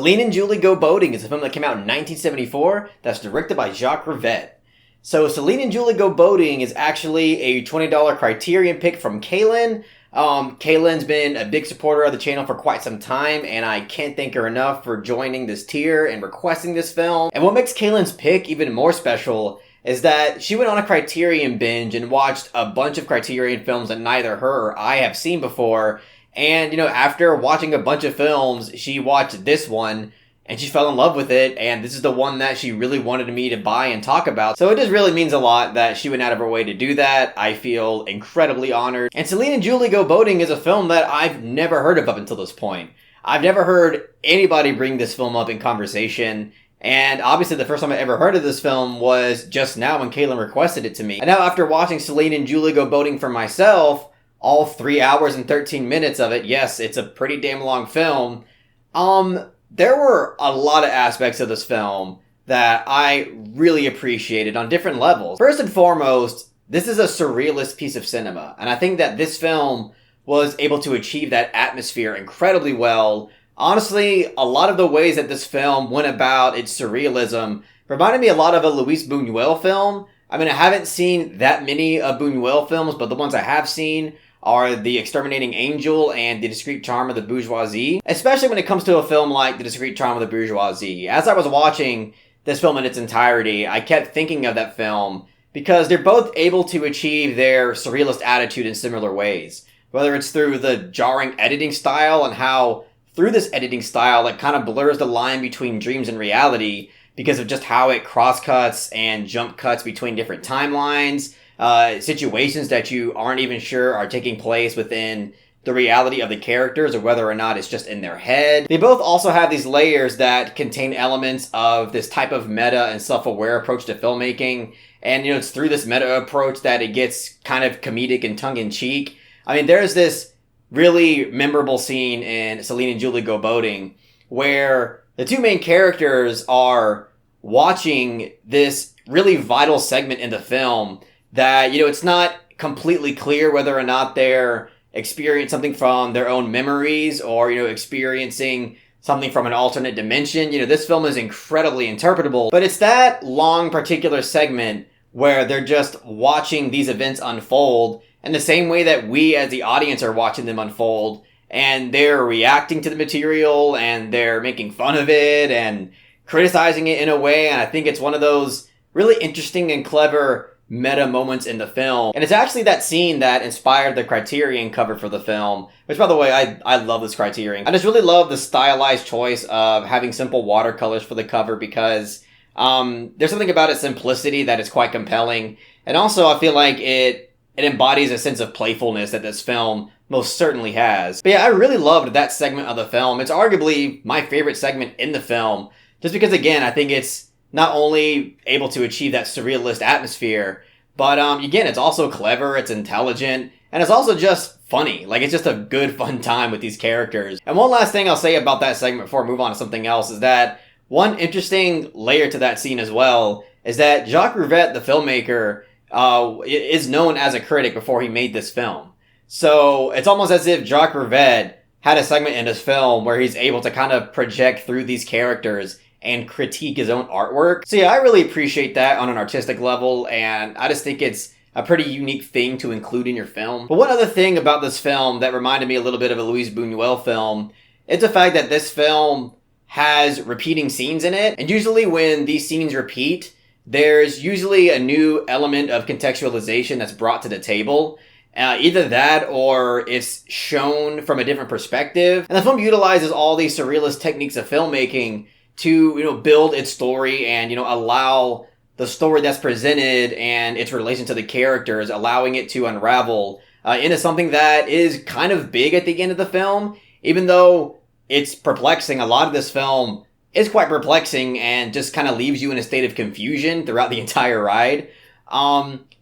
Celine and Julie Go Boating is a film that came out in 1974 that's directed by Jacques Rivette. So Celine and Julie Go Boating is actually a $20 Criterion pick from Kaylan. Kaylan's been a big supporter of the channel for quite some time, and I can't thank her enough for joining this tier and requesting this film. And what makes Kaylan's pick even more special is that she went on a Criterion binge and watched a bunch of Criterion films that neither her or I have seen before. And, after watching a bunch of films, she watched this one, and she fell in love with it, and this is the one that she really wanted me to buy and talk about. So it just really means a lot that she went out of her way to do that. I feel incredibly honored. And Celine and Julie Go Boating is a film that I've never heard of up until this point. I've never heard anybody bring this film up in conversation, and obviously the first time I ever heard of this film was just now when Kaylan requested it to me. And now after watching Celine and Julie Go Boating for myself, all 3 hours and 13 minutes of it, yes, it's a pretty damn long film, there were a lot of aspects of this film that I really appreciated on different levels. First and foremost, this is a surrealist piece of cinema, and I think that this film was able to achieve that atmosphere incredibly well. Honestly, a lot of the ways that this film went about its surrealism reminded me a lot of a Luis Buñuel film. I mean, I haven't seen that many of Buñuel films, but the ones I have seen are The Exterminating Angel and The Discreet Charm of the Bourgeoisie, especially when it comes to a film like The Discreet Charm of the Bourgeoisie. As I was watching this film in its entirety, I kept thinking of that film because they're both able to achieve their surrealist attitude in similar ways. Whether it's through the jarring editing style and how through this editing style it kind of blurs the line between dreams and reality because of just how it cross-cuts and jump cuts between different timelines, situations that you aren't even sure are taking place within the reality of the characters or whether or not it's just in their head. They both also have these layers that contain elements of this type of meta and self-aware approach to filmmaking. And, it's through this meta approach that it gets kind of comedic and tongue-in-cheek. I mean, there's this really memorable scene in Celine and Julie Go Boating where the two main characters are watching this really vital segment in the film that, it's not completely clear whether or not they're experiencing something from their own memories or, experiencing something from an alternate dimension. This film is incredibly interpretable, but it's that long particular segment where they're just watching these events unfold in the same way that we as the audience are watching them unfold, and they're reacting to the material and they're making fun of it and criticizing it in a way. And I think it's one of those really interesting and clever meta moments in the film. And it's actually that scene that inspired the Criterion cover for the film, which, by the way, I love this Criterion. I just really love the stylized choice of having simple watercolors for the cover because there's something about its simplicity that is quite compelling. And also I feel like it embodies a sense of playfulness that this film most certainly has. But yeah, I really loved that segment of the film. It's arguably my favorite segment in the film, just because, again, I think it's not only able to achieve that surrealist atmosphere, but again, it's also clever, it's intelligent, and it's also just funny. Like, it's just a good, fun time with these characters. And one last thing I'll say about that segment before I move on to something else is that one interesting layer to that scene as well is that Jacques Rivette, the filmmaker, is known as a critic before he made this film. So it's almost as if Jacques Rivette had a segment in his film where he's able to kind of project through these characters and critique his own artwork. So yeah, I really appreciate that on an artistic level, and I just think it's a pretty unique thing to include in your film. But one other thing about this film that reminded me a little bit of a Luis Buñuel film is the fact that this film has repeating scenes in it, and usually when these scenes repeat, there's usually a new element of contextualization that's brought to the table. Either that or it's shown from a different perspective. And the film utilizes all these surrealist techniques of filmmaking to, build its story and, allow the story that's presented and its relation to the characters, allowing it to unravel into something that is kind of big at the end of the film. Even though it's perplexing, a lot of this film is quite perplexing and just kind of leaves you in a state of confusion throughout the entire ride.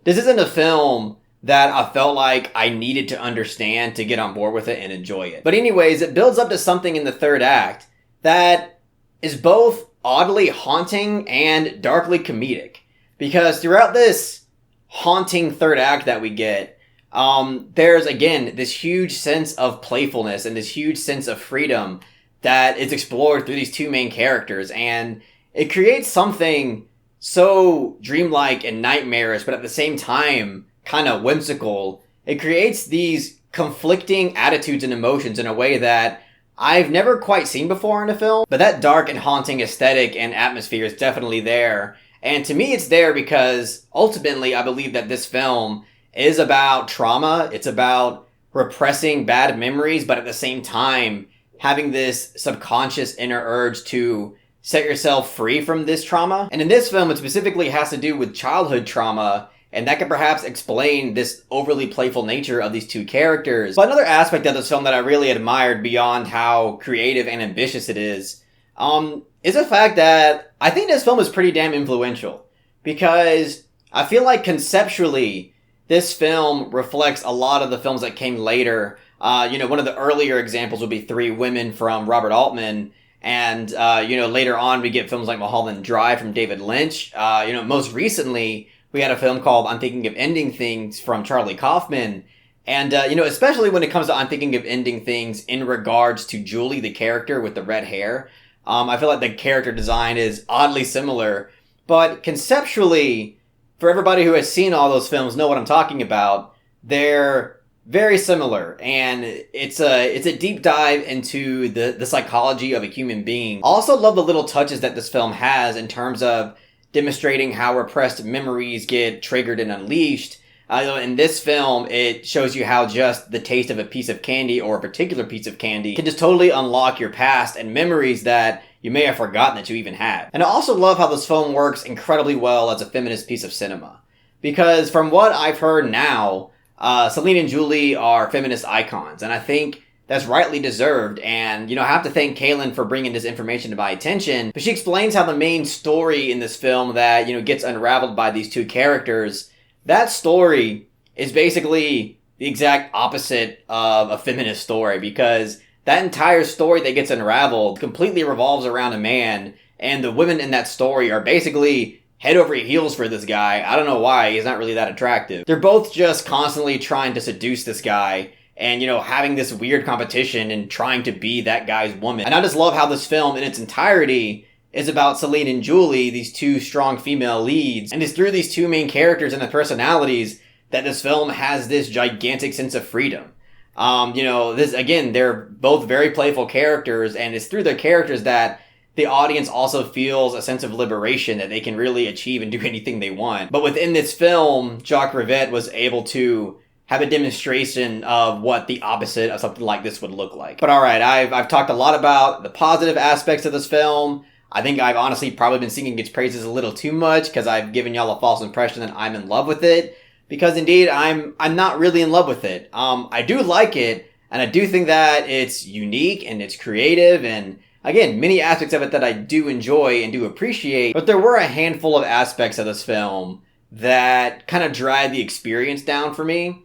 This isn't a film that I felt like I needed to understand to get on board with it and enjoy it. But anyways, it builds up to something in the third act that is both oddly haunting and darkly comedic. Because throughout this haunting third act that we get, there's, again, this huge sense of playfulness and this huge sense of freedom that is explored through these two main characters, and it creates something so dreamlike and nightmarish, but at the same time kind of whimsical. It creates these conflicting attitudes and emotions in a way that I've never quite seen before in a film, but that dark and haunting aesthetic and atmosphere is definitely there. And to me, it's there because ultimately I believe that this film is about trauma. It's about repressing bad memories, but at the same time, having this subconscious inner urge to set yourself free from this trauma. And in this film, it specifically has to do with childhood trauma, and that could perhaps explain this overly playful nature of these two characters. But another aspect of this film that I really admired beyond how creative and ambitious it is the fact that I think this film is pretty damn influential. Because I feel like conceptually, this film reflects a lot of the films that came later. One of the earlier examples would be Three Women from Robert Altman. And, later on we get films like Mulholland Drive from David Lynch. Most recently, we had a film called I'm Thinking of Ending Things from Charlie Kaufman. And, especially when it comes to I'm Thinking of Ending Things in regards to Julie, the character with the red hair. I feel like the character design is oddly similar. But conceptually, for everybody who has seen all those films know what I'm talking about. They're very similar, and it's a deep dive into the psychology of a human being. I also love the little touches that this film has in terms of demonstrating how repressed memories get triggered and unleashed. In this film, it shows you how just the taste of a piece of candy or a particular piece of candy can just totally unlock your past and memories that you may have forgotten that you even had. And I also love how this film works incredibly well as a feminist piece of cinema. Because from what I've heard now, Celine and Julie are feminist icons, and I think that's rightly deserved. And, I have to thank Kaylan for bringing this information to my attention. But she explains how the main story in this film that, gets unraveled by these two characters, that story is basically the exact opposite of a feminist story, because that entire story that gets unraveled completely revolves around a man, and the women in that story are basically head over heels for this guy. I don't know why, he's not really that attractive. They're both just constantly trying to seduce this guy, and, having this weird competition and trying to be that guy's woman. And I just love how this film in its entirety is about Celine and Julie, these two strong female leads. And it's through these two main characters and their personalities that this film has this gigantic sense of freedom. They're both very playful characters, and it's through their characters that the audience also feels a sense of liberation, that they can really achieve and do anything they want. But within this film, Jacques Rivette was able to have a demonstration of what the opposite of something like this would look like. But alright, I've talked a lot about the positive aspects of this film. I think I've honestly probably been singing its praises a little too much, because I've given y'all a false impression that I'm in love with it. Because indeed, I'm not really in love with it. I do like it, and I do think that it's unique and it's creative, and again, many aspects of it that I do enjoy and do appreciate. But there were a handful of aspects of this film that kind of drag the experience down for me.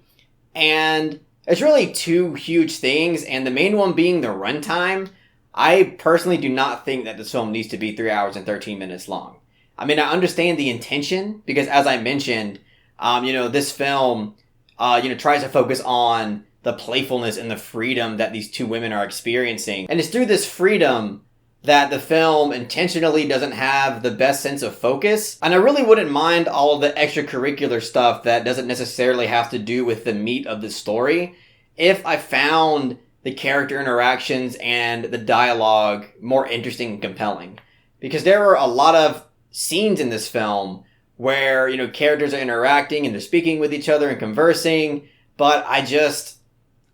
And it's really two huge things, and the main one being the runtime. I personally do not think that this film needs to be 3 hours and 13 minutes long. I mean, I understand the intention, because as I mentioned, this film, tries to focus on the playfulness and the freedom that these two women are experiencing. And it's through this freedom that the film intentionally doesn't have the best sense of focus. And I really wouldn't mind all of the extracurricular stuff that doesn't necessarily have to do with the meat of the story if I found the character interactions and the dialogue more interesting and compelling. Because there are a lot of scenes in this film where, characters are interacting and they're speaking with each other and conversing, but I just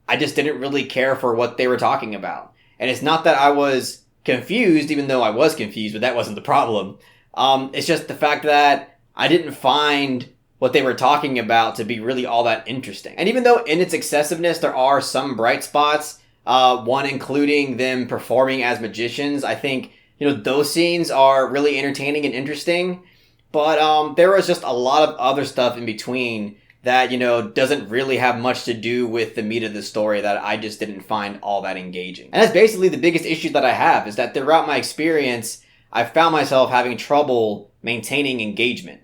didn't really care for what they were talking about. And it's not that I was confused, even though I was confused, but that wasn't the problem. It's just the fact that I didn't find what they were talking about to be really all that interesting. And even though in its excessiveness there are some bright spots, one including them performing as magicians, I think, those scenes are really entertaining and interesting. But there was just a lot of other stuff in between that, doesn't really have much to do with the meat of the story that I just didn't find all that engaging. And that's basically the biggest issue that I have, is that throughout my experience, I found myself having trouble maintaining engagement.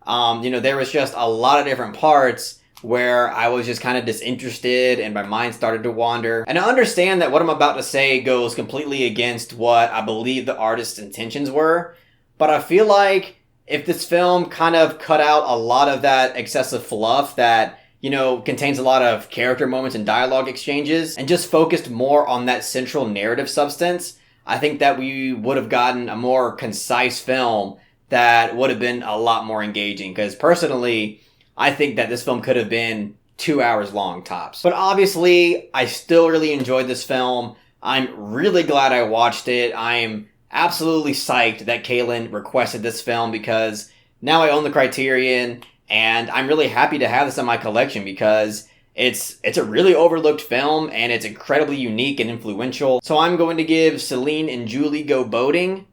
There was just a lot of different parts where I was just kind of disinterested and my mind started to wander. And I understand that what I'm about to say goes completely against what I believe the artist's intentions were, but I feel like if this film kind of cut out a lot of that excessive fluff that, you know, contains a lot of character moments and dialogue exchanges and just focused more on that central narrative substance, I think that we would have gotten a more concise film that would have been a lot more engaging. Because personally, I think that this film could have been 2 hours long tops. But obviously, I still really enjoyed this film. I'm really glad I watched it. I'm absolutely psyched that Kaylan requested this film because now I own the Criterion, and I'm really happy to have this in my collection because it's a really overlooked film and it's incredibly unique and influential. So I'm going to give Celine and Julie Go Boating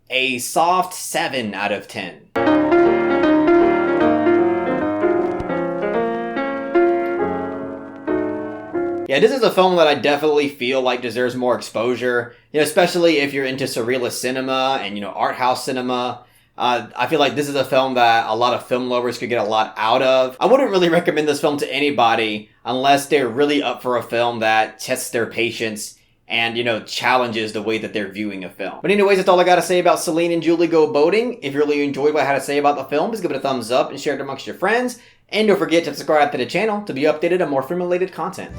a soft 7 out of 10. Yeah, this is a film that I definitely feel like deserves more exposure, you know, especially if you're into surrealist cinema and, you know, art house cinema. I feel like this is a film that a lot of film lovers could get a lot out of. I wouldn't really recommend this film to anybody unless they're really up for a film that tests their patience and, you know, challenges the way that they're viewing a film. But anyways, that's all I gotta say about Celine and Julie Go Boating. If you really enjoyed what I had to say about the film, please give it a thumbs up and share it amongst your friends. And don't forget to subscribe to the channel to be updated on more film-related content.